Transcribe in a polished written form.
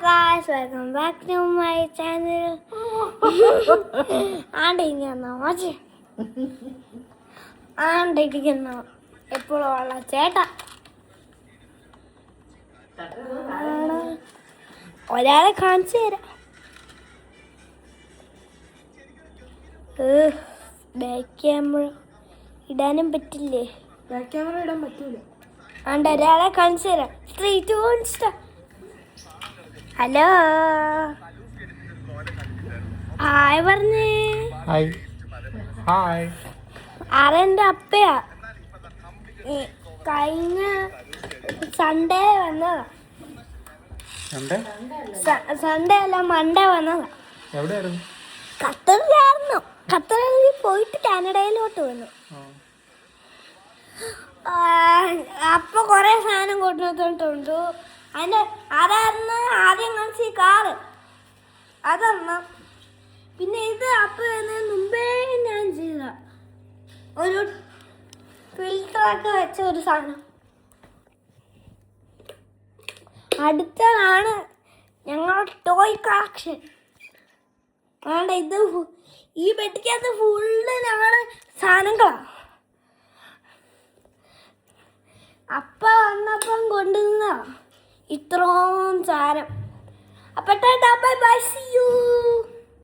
guys, welcome back to my channel. ആണ്ടിരിക്കുന്ന എപ്പോഴും ഉള്ള ചേട്ടാ ഒരാളെ കാണിച്ചു തരാം. ബാക്ക് ക്യാമറ ഇടാനും പറ്റില്ലേ? ബാക്ക് ക്യാമറ ഇടാൻ പറ്റൂല. ആണ്ട് ഒരാളെ കാണിച്ചു തരാം. 3, 2, 1 സ്റ്റാർട്ട്. ഹലോ, ഹായ് പറഞ്ഞേ. Hi hi. ആരെൻ്റെ അപ്പയാ. കഴിഞ്ഞ സൺഡേ വന്നതാ. സൺഡേ അല്ല, മൺഡേ വന്നതാ. എവിടെയായിരുന്നു? ഖത്തറിലായിരുന്നു. ഖത്തറിൽ പോയിട്ട് കാനഡയിലോട്ട് വന്നു. അപ്പൊ കൊറേ സാധനം കൊണ്ടുവന്നിട്ടുണ്ട്. അതിന്റെ അതായിരുന്നു ആദ്യം കാണിച്ച കാറ്, അതൊന്നും. പിന്നെ ഇത് അപ്പൊ വരുന്നതിന് മുമ്പേ ഞാൻ ചെയ്ത ഒരു ഫിൽറ്ററൊക്കെ വെച്ച ഒരു സാധനം. അടുത്തതാണ് ഞങ്ങളുടെ ടോയ് കളക്ഷൻ. ആണ്ട ഇത് ഈ പെട്ടിക്കകത്ത് ഫുള്ള് ഞങ്ങളുടെ സാധനങ്ങളാണ്. അപ്പ വന്നപ്പം കൊണ്ടുവന്ന ഇത്രയും സാധനം. അപ്പൊ ബൈ ബൈ, സീ യു.